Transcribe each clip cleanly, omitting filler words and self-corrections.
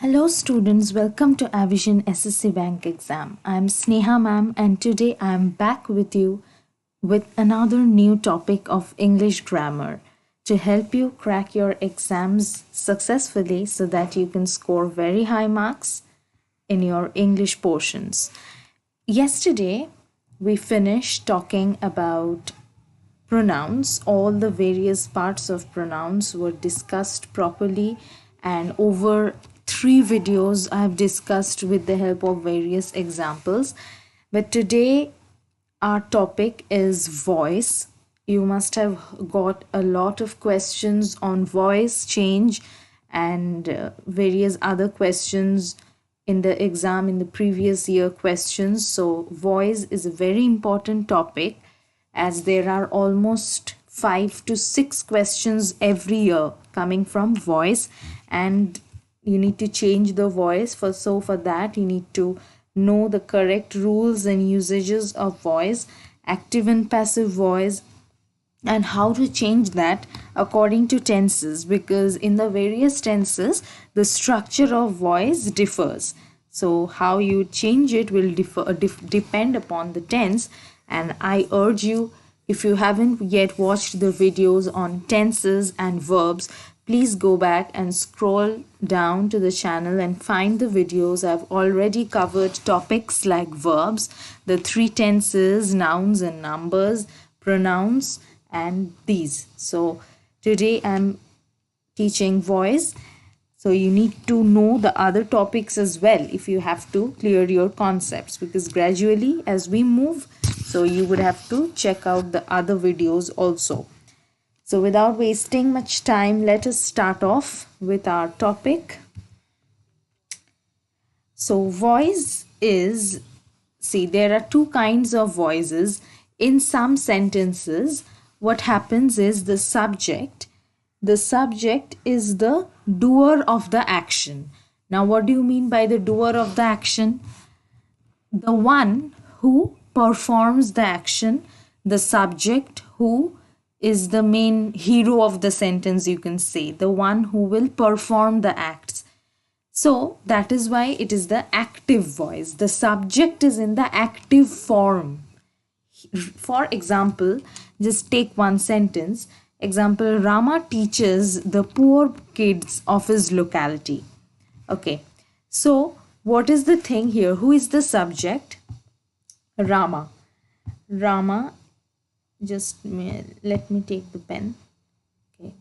Hello students, welcome to Avision SSC Bank exam. I am Sneha ma'am and today I am back with you with another new topic of English grammar to help you crack your exams successfully so that you can score very high marks in your English portions. Yesterday we finished talking about pronouns. All the various parts of pronouns were discussed properly, and over 3 videos I have discussed with the help of various examples. But today our topic is voice. You must have got a lot of questions on voice change and various other questions in the exam in the previous year questions. So voice is a very important topic, as there are almost 5 to 6 questions every year coming from voice, and you need to change the voice. For that you need to know the correct rules and usages of voice, active and passive voice, and how to change that according to tenses, because in the various tenses the structure of voice differs. So how you change it will depend upon the tense. And I urge you, if you haven't yet watched the videos on tenses and verbs, please go back and scroll down to the channel and find the videos. I've already covered topics like verbs, the 3 tenses, nouns and numbers, pronouns, and these. So today I'm teaching voice. So you need to know the other topics as well if you have to clear your concepts, because gradually as we move, so you would have to check out the other videos also. So without wasting much time, let us start off with our topic. So voice is, see, there are 2 kinds of voices. In some sentences, what happens is the subject is the doer of the action. Now, what do you mean by the doer of the action? The one who performs the action, the subject who is the main hero of the sentence, you can say, the one who will perform the acts. So that is why it is the active voice. The subject is in the active form. For example, just take one sentence. Example, Rama teaches the poor kids of his locality. Okay, so what is the thing here? Who is the subject? Rama. Just let me take the pen. Okay.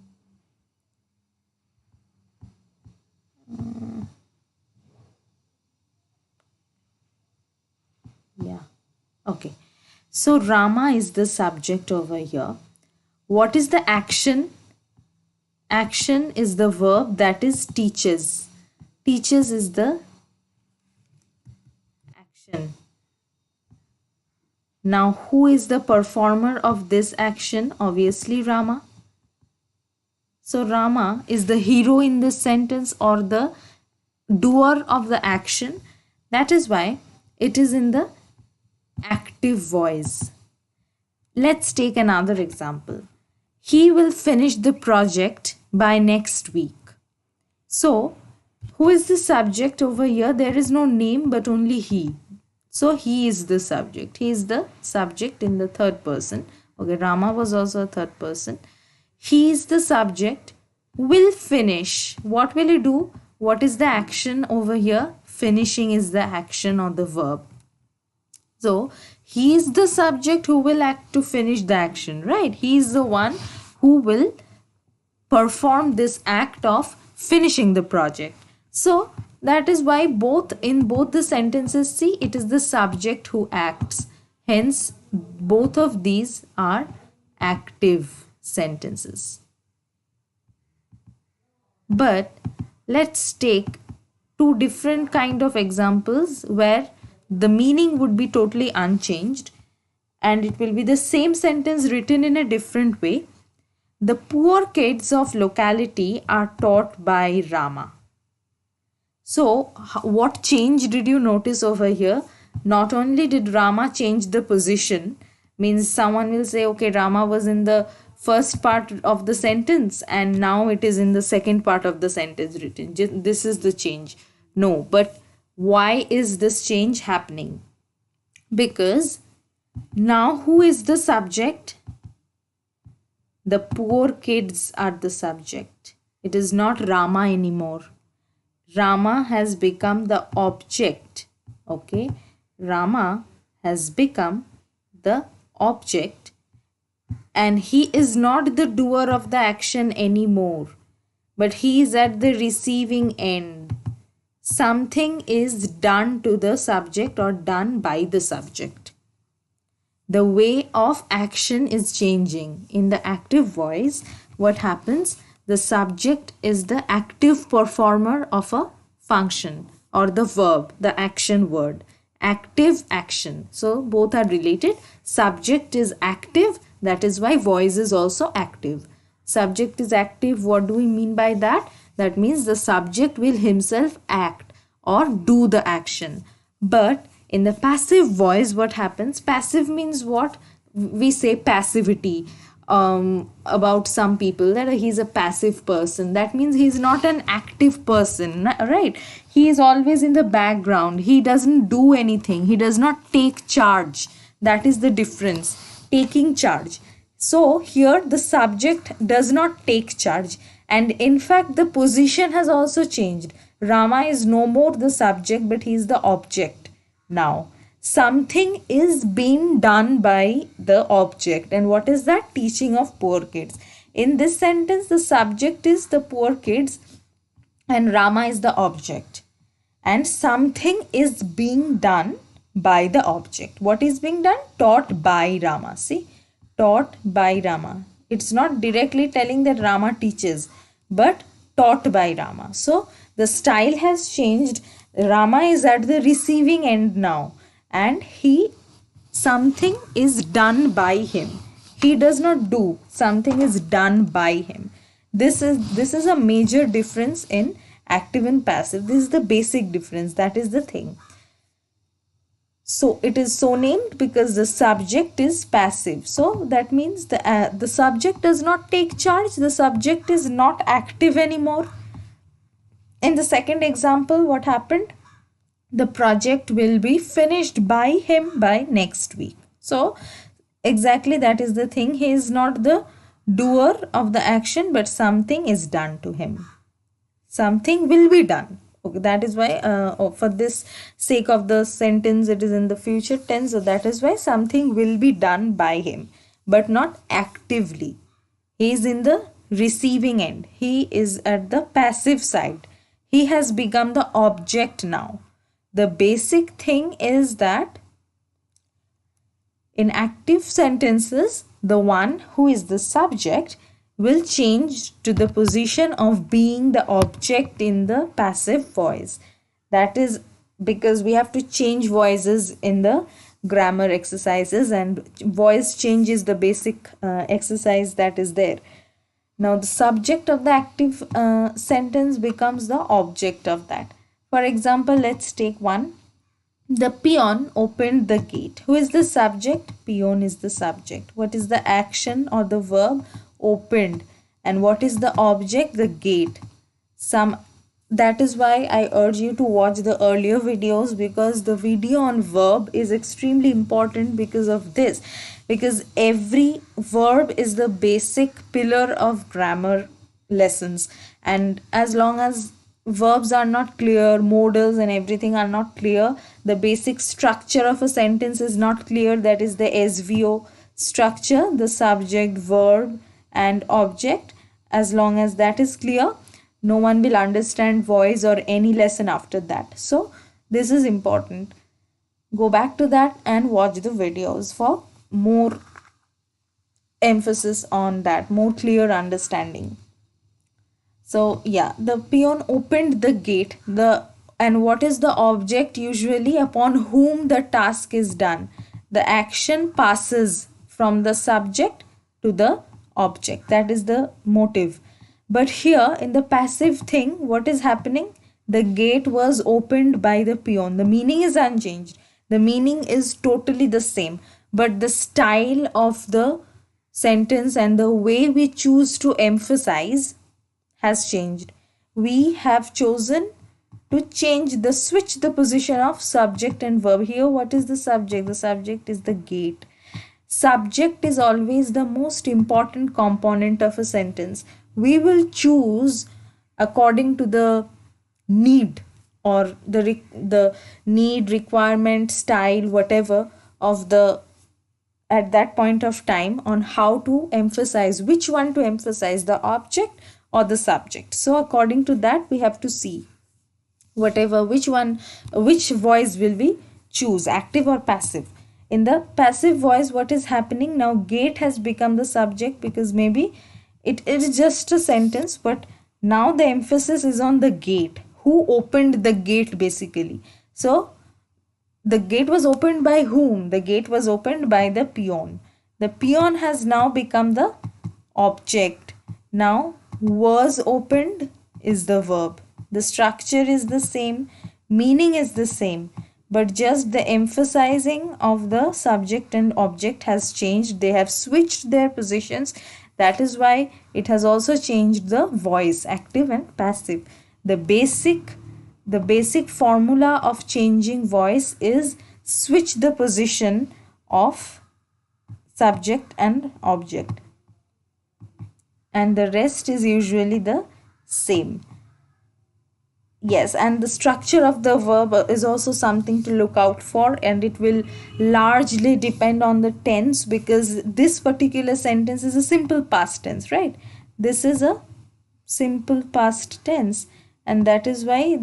Yeah. Okay. So Rama is the subject over here. What is the action? Action is the verb, that is teaches. Teaches is the action. Now, who is the performer of this action? Obviously, Rama. So, Rama is the hero in this sentence, or the doer of the action. That is why it is in the active voice. Let's take another example. He will finish the project by next week. So, who is the subject over here? There is no name but only he. So he is the subject. He is the subject in the third person. Okay, Rama was also a third person. He is the subject. Will finish. What will he do? What is the action over here? Finishing is the action or the verb. So he is the subject who will act to finish the action, right? He is the one who will perform this act of finishing the project. So that is why in both the sentences, see, it is the subject who acts. Hence, both of these are active sentences. But let's take 2 different kind of examples where the meaning would be totally unchanged and it will be the same sentence written in a different way. The poor kids of locality are taught by Rama. So, what change did you notice over here? Not only did Rama change the position, means someone will say, okay, Rama was in the first part of the sentence and now it is in the second part of the sentence written. This is the change. No, but why is this change happening? Because now who is the subject? The poor kids are the subject. It is not Rama anymore. Rama has become the object. Okay, Rama has become the object, and he is not the doer of the action anymore, but he is at the receiving end. Something is done to the subject or done by the subject. The way of action is changing. In the active voice, what happens? The subject is the active performer of a function or the verb, the action word. Active action. So both are related. Subject is active. That is why voice is also active. Subject is active. What do we mean by that? That means the subject will himself act or do the action. But in the passive voice, what happens? Passive means what? We say passivity about some people, that he's a passive person. That means he's not an active person, right? He is always in the background. He doesn't do anything. He does not take charge. That is the difference. Taking charge. So here the subject does not take charge. And in fact, the position has also changed. Rama is no more the subject, but he is the object now. Something is being done by the object. And what is that? Teaching of poor kids. In this sentence, the subject is the poor kids and Rama is the object. And something is being done by the object. What is being done? Taught by Rama. See, taught by Rama. It's not directly telling that Rama teaches, but taught by Rama. So the style has changed. Rama is at the receiving end now, and something is done by him. He does not do, something is done by him. This is a major difference in active and passive. This is the basic difference. That is the thing. So it is so named because the subject is passive. So that means the subject does not take charge. The subject is not active anymore. In the second example, what happened? The project will be finished by him by next week. So exactly that is the thing. He is not the doer of the action, but something is done to him. Something will be done. Okay, that is why for this sake of the sentence, it is in the future tense. So that is why something will be done by him, but not actively. He is in the receiving end. He is at the passive side. He has become the object now. The basic thing is that in active sentences, the one who is the subject will change to the position of being the object in the passive voice. That is because we have to change voices in the grammar exercises, and voice change is the basic exercise that is there. Now the subject of the active sentence becomes the object of that. For example, let's take one. The peon opened the gate. Who is the subject? Peon is the subject. What is the action or the verb? Opened. And what is the object? The gate. That is why I urge you to watch the earlier videos, because the video on verb is extremely important because of this. Because every verb is the basic pillar of grammar lessons. And as long as verbs are not clear, modals and everything are not clear, the basic structure of a sentence is not clear, that is the SVO structure, the subject, verb and object. As long as that is clear, no one will understand voice or any lesson after that. So this is important. Go back to that and watch the videos for more emphasis on that, more clear understanding. So yeah, the peon opened the gate. And what is the object? Usually upon whom the task is done. The action passes from the subject to the object. That is the motive. But here in the passive thing, what is happening? The gate was opened by the peon. The meaning is unchanged. The meaning is totally the same. But the style of the sentence and the way we choose to emphasize has changed. We have chosen to change the switch the position of subject and verb. Here, what is the subject? The subject is the gate. Subject is always the most important component of a sentence. We will choose according to the need, or the need, requirement, style, whatever of the at that point of time, on how to emphasize, which one to emphasize, the object or the subject. So according to that, we have to see whatever, which voice will we choose, active or passive. In the passive voice, what is happening now? Gate has become the subject, because maybe it is just a sentence, but now the emphasis is on the gate. Who opened the gate, basically? So the gate was opened by whom? The gate was opened by the peon. The peon has now become the object. Now was opened is the verb. The structure is the same, meaning is the same, but just the emphasizing of the subject and object has changed. They have switched their positions. That is why it has also changed the voice, active and passive. The basic formula of changing voice is switch the position of subject and object, and the rest is usually the same. Yes, and the structure of the verb is also something to look out for, and it will largely depend on the tense, because this particular sentence is a simple past tense, right? This is a simple past tense, and that is why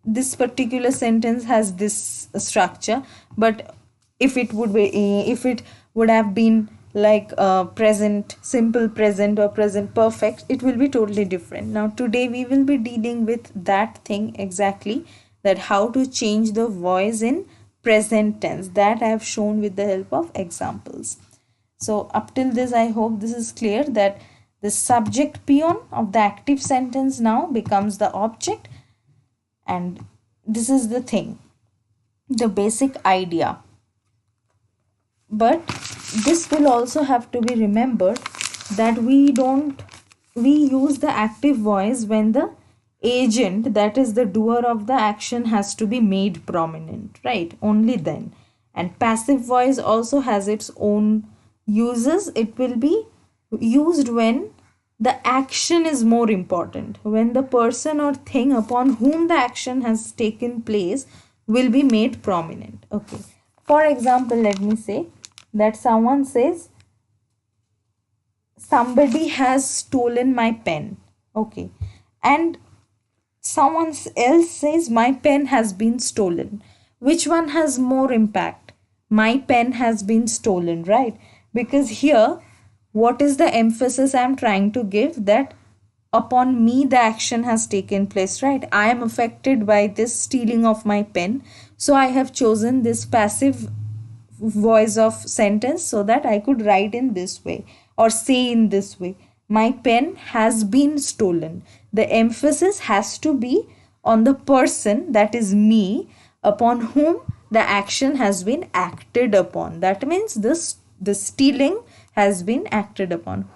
this particular sentence has this structure. But if it would have been like present simple present or present perfect, it will be totally different. Now today we will be dealing with that thing exactly, that how to change the voice in present tense, that I have shown with the help of examples. So up till this, I hope this is clear, that the subject peon of the active sentence now becomes the object, and this is the thing, the basic idea. But this will also have to be remembered, that we use the active voice when the agent, that is the doer of the action, has to be made prominent, right? Only then. And passive voice also has its own uses. It will be used when the action is more important, when the person or thing upon whom the action has taken place will be made prominent. Okay, for example, let me say that someone says, somebody has stolen my pen. Okay, and someone else says, my pen has been stolen. Which one has more impact? My pen has been stolen, right? Because here, what is the emphasis I'm trying to give? That upon me the action has taken place, right? I am affected by this stealing of my pen, so I have chosen this passive voice of sentence so that I could write in this way or say in this way, my pen has been stolen. The emphasis has to be on the person, that is me, upon whom the action has been acted upon. That means the stealing has been acted upon.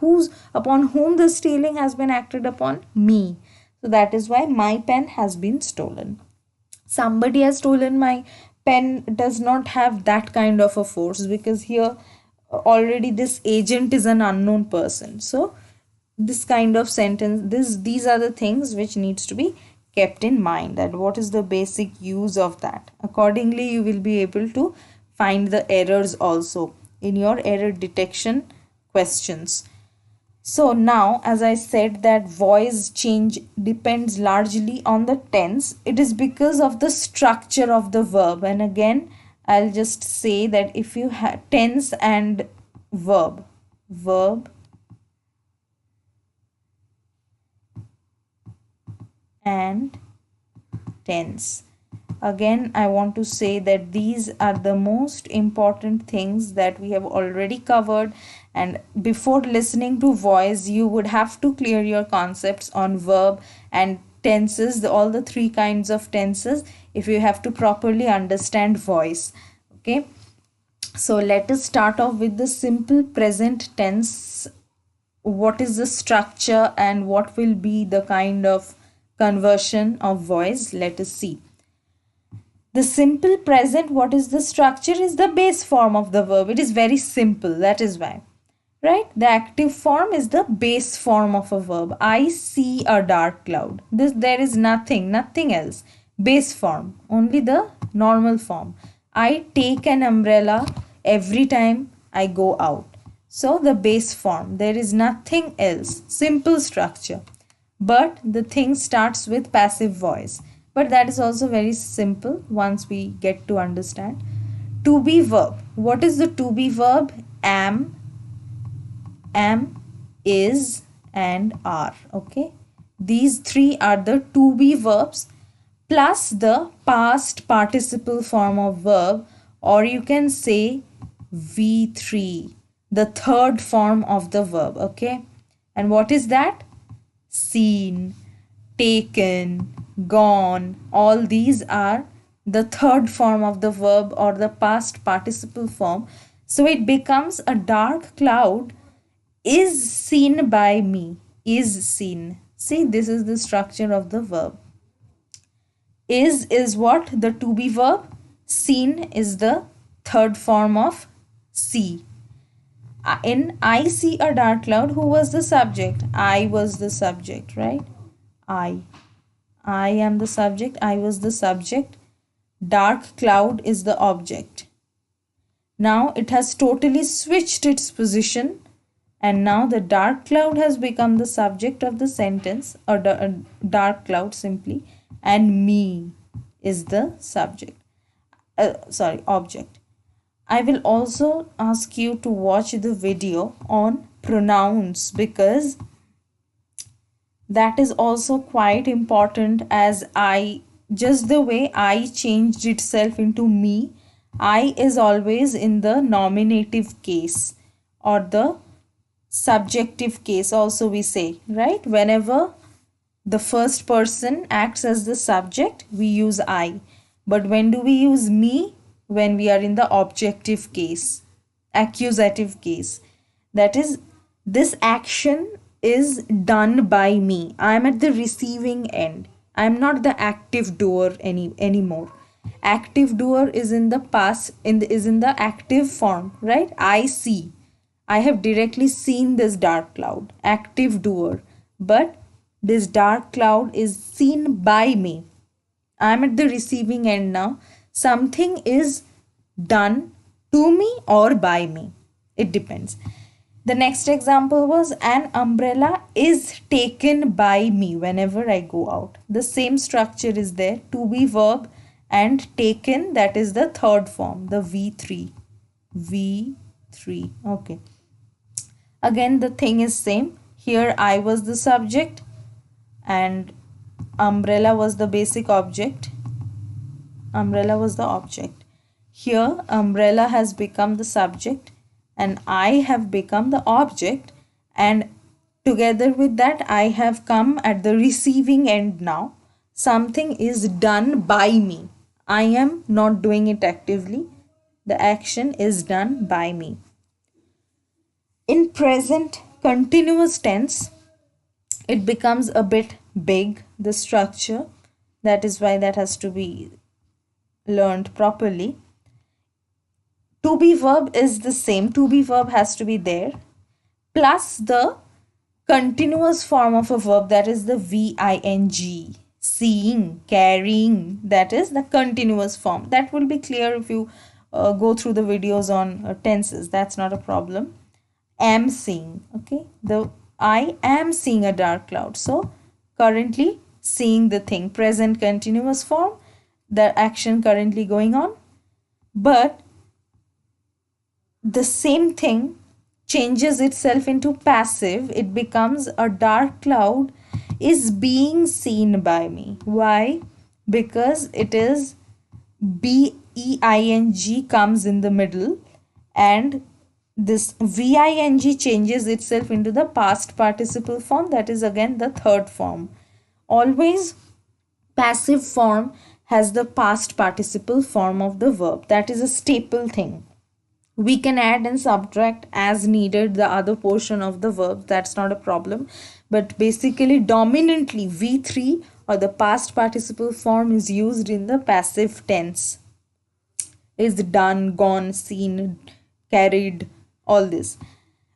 Upon whom the stealing has been acted upon? Me. So that is why my pen has been stolen. Somebody has stolen my pen does not have that kind of a force, because here already this agent is an unknown person. So this kind of sentence, these are the things which needs to be kept in mind, that what is the basic use of that. Accordingly, you will be able to find the errors also in your error detection questions. So now, as I said, that voice change depends largely on the tense. It is because of the structure of the verb. And again, I'll just say that if you have tense and verb and tense. Again, I want to say that these are the most important things that we have already covered, and before listening to voice, you would have to clear your concepts on verb and tenses, all the three kinds of tenses, if you have to properly understand voice. Okay, so let us start off with the simple present tense. What is the structure and what will be the kind of conversion of voice. Let us see. The simple present, what is the structure? Is the base form of the verb. It is very simple. That is why. Right? The active form is the base form of a verb. I see a dark cloud. There is nothing else. Base form. Only the normal form. I take an umbrella every time I go out. So the base form. There is nothing else. Simple structure. But the thing starts with passive voice. But that is also very simple once we get to understand. To be verb. What is the to be verb? Am, is, and are. Okay. These three are the to be verbs plus the past participle form of verb, or you can say V3, the third form of the verb. Okay. And what is that? Seen, taken, gone. All these are the third form of the verb or the past participle form. So it becomes a dark cloud is seen by me. Is seen. See, this is the structure of the verb. Is what? The to be verb. Seen is the third form of see. In I see a dark cloud, who was the subject? I was the subject, right? I am the subject. I was the subject. Dark cloud is the object. Now it has totally switched its position, and now the dark cloud has become the subject of the sentence, or dark cloud simply, and me is the subject. Object. I will also ask you to watch the video on pronouns, because that is also quite important, as just the way I changed itself into me, I is always in the nominative case or the subjective case also we say, right? Whenever the first person acts as the subject, we use I. But when do we use me? When we are in the objective case, accusative case. That is, this action is done by me. I am at the receiving end. I am not the active doer anymore. Active doer is in the past, is in the active form, right? I see. I have directly seen this dark cloud. Active doer. But this dark cloud is seen by me. I am at the receiving end now. Something is done to me or by me. It depends. The next example was an umbrella is taken by me whenever I go out. The same structure is there. To be verb and taken, that is the third form, the V3. V3. Okay. Again, the thing is same. Here I was the subject and umbrella was the basic object. Umbrella was the object. Here umbrella has become the subject and I have become the object, and together with that I have come at the receiving end now. Something is done by me. I am not doing it actively. The action is done by me. In present continuous tense, it becomes a bit big, the structure. That is why that has to be learned properly. To be verb is the same. To be verb has to be there, plus the continuous form of a verb, that is the VING. Seeing, carrying, that is the continuous form. That will be clear if you go through the videos on tenses. That's not a problem. Am seeing. Okay, I am seeing a dark cloud. So currently seeing the thing. Present continuous form, the action currently going on. But the same thing changes itself into passive. It becomes a dark cloud is being seen by me. Why? Because it is BEING comes in the middle, and this VING changes itself into the past participle form. That is again the third form. Always passive form has the past participle form of the verb. That is a staple thing. We can add and subtract as needed the other portion of the verb, that's not a problem. But basically, dominantly, V3 or the past participle form is used in the passive tense. Is done, gone, seen, carried, all this.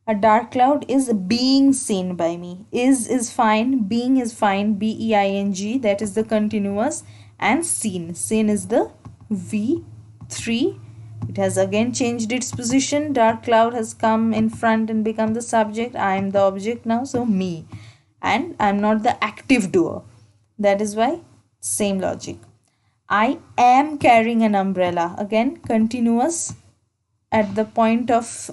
A dark cloud is being seen by me. Is fine, being is fine, being, that is the continuous, and seen. Seen is the V3. It has again changed its position. Dark cloud has come in front and become the subject. I am the object now, so me. And I'm not the active doer. That is why, same logic. I am carrying an umbrella. Again, continuous at the point of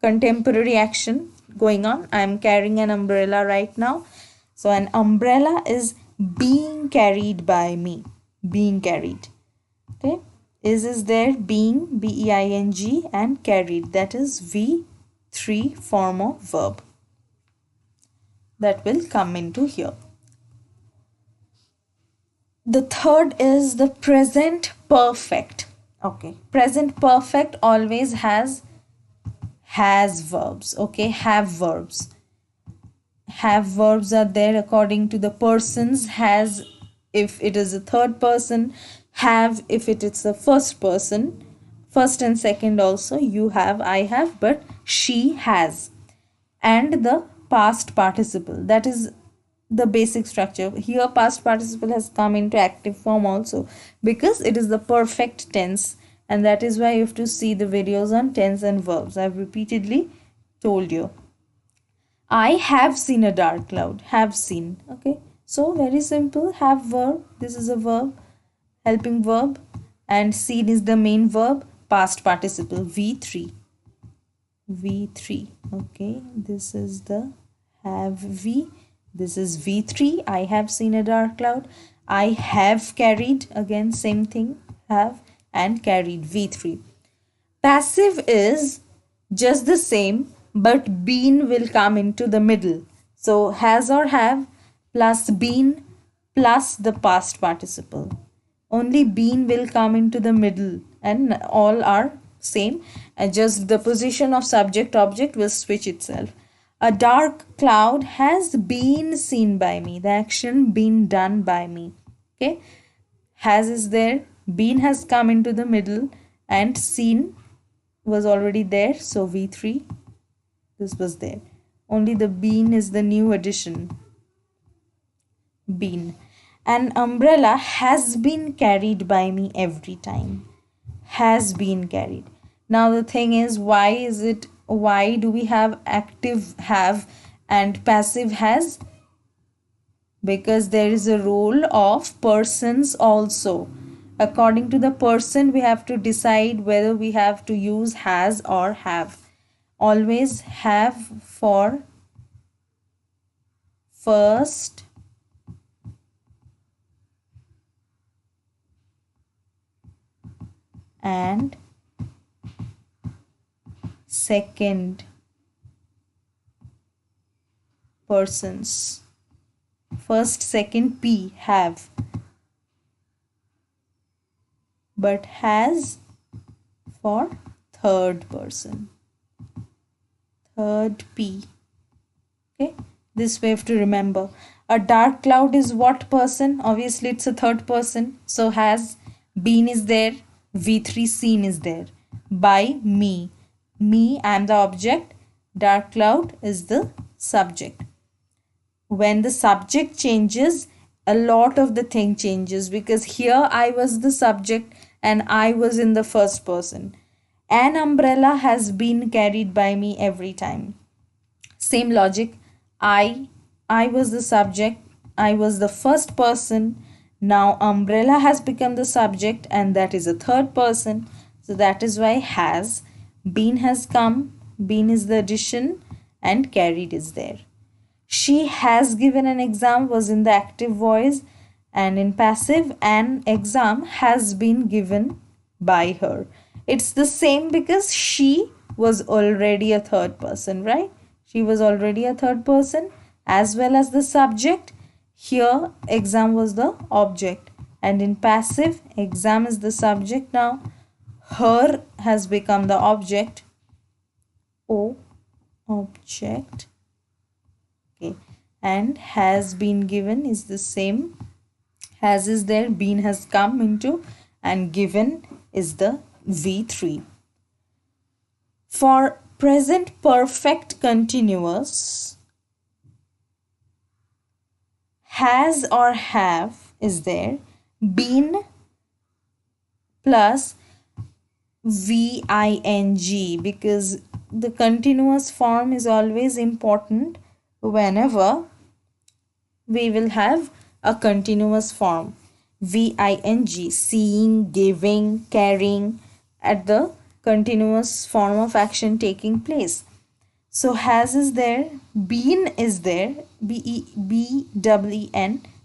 contemporary action going on. I am carrying an umbrella right now. So an umbrella is being carried by me. Being carried. Okay. Is there, being, being, and carried. That is V3 form of verb. That will come into here. The third is the present perfect. Okay, present perfect always has verbs. Okay, have verbs. Have verbs are there according to the persons. Has if it is a third person. Have if it is a first person. First and second also. You have, I have, but she has. And the past participle. That is the basic structure. Here past participle has come into active form also because it is the perfect tense, and that is why you have to see the videos on tense and verbs. I've repeatedly told you. I have seen a dark cloud. Have seen. Okay, so very simple. Have verb. This is a verb, helping verb, and seen is the main verb. Past participle V3. V3. Okay, this is the have V. This is V3. I have seen a dark cloud. I have carried. Again, same thing. Have and carried. V3. Passive is just the same, but been will come into the middle. So has or have plus been plus the past participle. Only been will come into the middle, and all are same, and just the position of subject object will switch itself. A dark cloud has been seen by me. The action been done by me. Okay. Has is there. Been has come into the middle, and seen was already there. So V3. This was there. Only the been is the new addition. Been. An umbrella has been carried by me every time. Has been carried. Now the thing is, why do we have active have and passive has? Because there is a role of persons also. According to the person, we have to decide whether we have to use has or have. Always have for first and second persons. First, second, P, have. But has for third person. Third P. Okay, this we have to remember. A dark cloud is what person? Obviously, it's a third person. So has, been is there, V3 seen is there. By me. Me, I am the object. Dark cloud is the subject. When the subject changes, a lot of the thing changes, because here I was the subject and I was in the first person. An umbrella has been carried by me every time. Same logic. I was the subject. I was the first person. Now umbrella has become the subject, and that is a third person. So that is why has. Been has come. Been is the addition, and carried is there. She has given an exam was in the active voice, and in passive, an exam has been given by her. It's the same because she was already a third person, right? She was already a third person as well as the subject. Here, exam was the object, and in passive, exam is the subject now. her has become the object. O, object. Okay, and has been given is the same. Has is there, been has come into, and given is the V3. For present perfect continuous, has or have is there, been plus VING, because the continuous form is always important whenever we will have a continuous form. VING, seeing, giving, carrying, at the continuous form of action taking place. So has is there, been is there, BEN,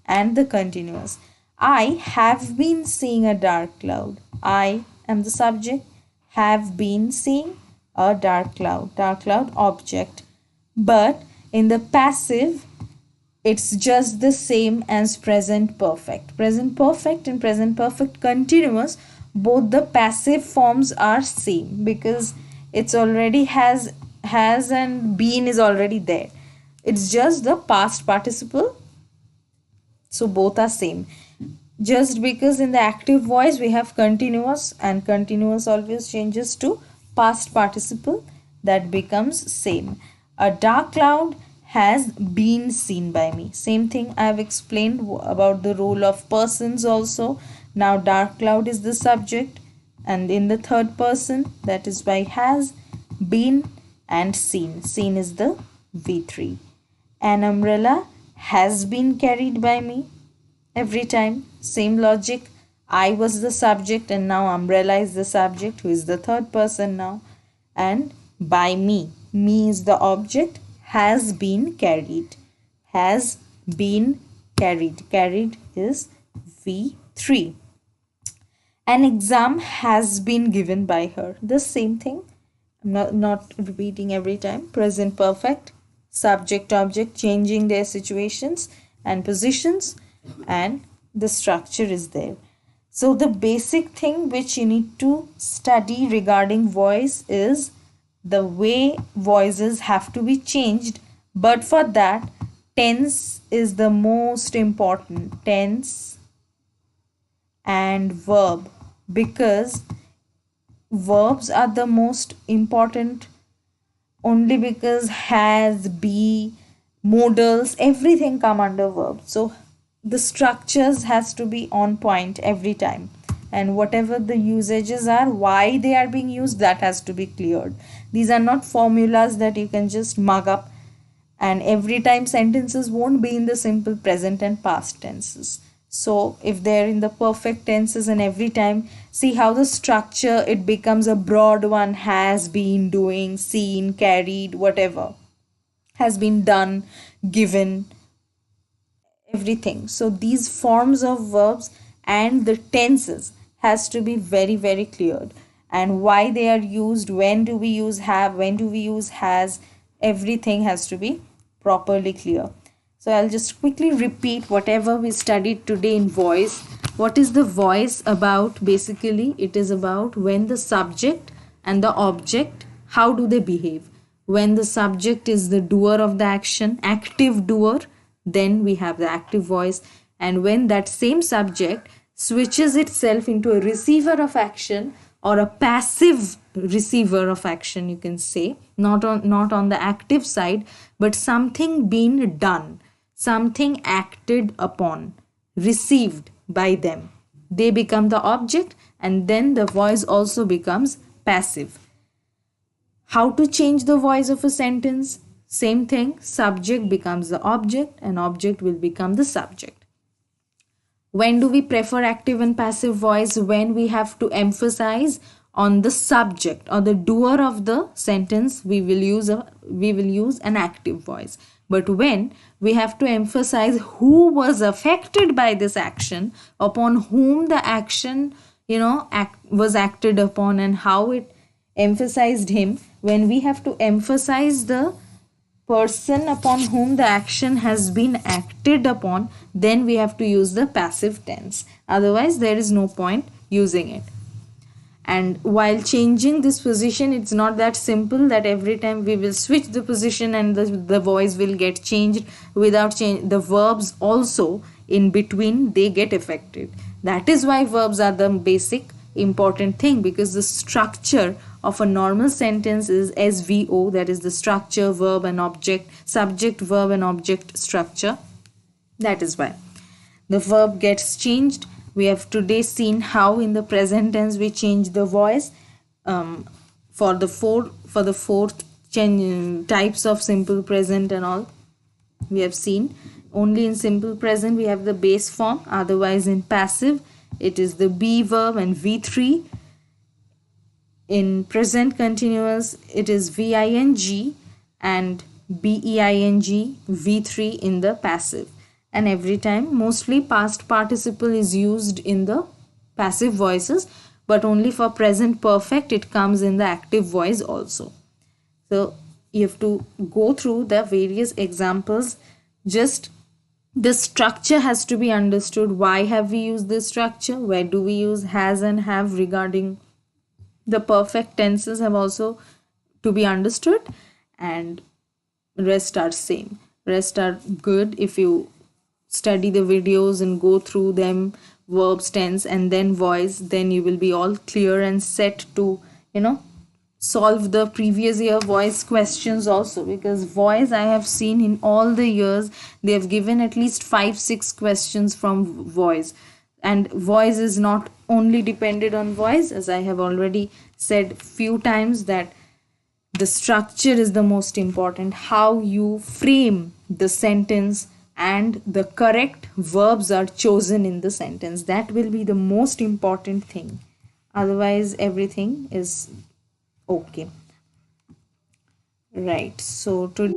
and the continuous. I have been seeing a dark cloud. I am the subject, have been seeing a dark cloud object. But in the passive, it's just the same as present perfect. Present perfect and present perfect continuous, both the passive forms are same, because it's already has and been is already there. It's just the past participle, so both are same. Just because in the active voice we have continuous, and continuous always changes to past participle, that becomes same. A dark cloud has been seen by me. Same thing I have explained about the role of persons also. Now dark cloud is the subject, and in the third person, that is by has, been, and seen. Seen is the V3. An umbrella has been carried by me. Every time, same logic. I was the subject and now umbrella is the subject, who is the third person now. And by me, me is the object, has been carried. Has been carried. Carried is V3. An exam has been given by her. The same thing. I'm not repeating every time. Present perfect, subject object changing their situations and positions, and the structure is there. So the basic thing which you need to study regarding voice is the way voices have to be changed, but for that tense is the most important. Tense and verb, because verbs are the most important, only because has, be, modals, everything come under verb. So the structures has to be on point every time, and whatever the usages are, why they are being used, that has to be cleared. These are not formulas that you can just mug up, and every time sentences won't be in the simple present and past tenses. So if they're in the perfect tenses, and every time see how the structure, it becomes a broad one: has been, doing, seen, carried, whatever has been done, given, everything. So these forms of verbs and the tenses has to be very, very cleared, and why they are used, when do we use have, when do we use has, everything has to be properly clear. So I'll just quickly repeat whatever we studied today in voice. What is the voice about? Basically, it is about when the subject and the object, how do they behave. When the subject is the doer of the action, active doer, then we have the active voice. And when that same subject switches itself into a receiver of action, or a passive receiver of action, you can say, not on the active side, but something being done, something acted upon, received by them, they become the object, and then the voice also becomes passive. How to change the voice of a sentence? Same thing, subject becomes the object and object will become the subject. When do we prefer active and passive voice? When we have to emphasize on the subject or the doer of the sentence, we will use an active voice. But when we have to emphasize who was affected by this action, upon whom the action was acted upon, and how it emphasized him, when we have to emphasize the person upon whom the action has been acted upon, then we have to use the passive tense. Otherwise, there is no point using it. And while changing this position, it's not that simple that every time we will switch the position and the voice will get changed. Without change, the verbs also in between, they get affected. That is why verbs are the basic important thing, because the structure of a normal sentence is SVO, that is the structure, verb and object, subject, verb and object structure. That is why the verb gets changed. We have today seen how in the present tense we change the voice. For the fourth types of simple present and all, we have seen only in simple present we have the base form. Otherwise in passive it is the be verb and V3. In present continuous it is VING and BEING, V3 in the passive. And every time mostly past participle is used in the passive voices, but only for present perfect it comes in the active voice also. So you have to go through the various examples. Just the structure has to be understood. Why have we used this structure? Where do we use has and have? Regarding the perfect tenses have also to be understood, and rest are same. Rest are good. If you study the videos and go through them, verbs, tense and then voice, then you will be all clear and set to solve the previous year voice questions also. Because voice, I have seen in all the years they have given at least 5-6 questions from voice. And voice is not only dependent on voice, as I have already said few times, that the structure is the most important. How you frame the sentence and the correct verbs are chosen in the sentence, that will be the most important thing. Otherwise everything is okay. Right, so to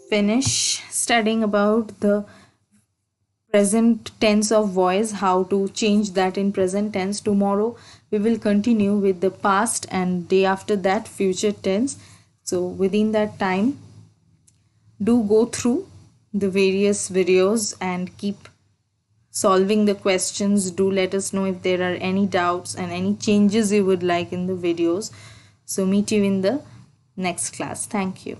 finish studying about the present tense of voice, how to change that in present tense, tomorrow we will continue with the past, and day after that future tense. So within that time, do go through the various videos and keep solving the questions. Do let us know if there are any doubts and any changes you would like in the videos. So meet you in the next class. Thank you.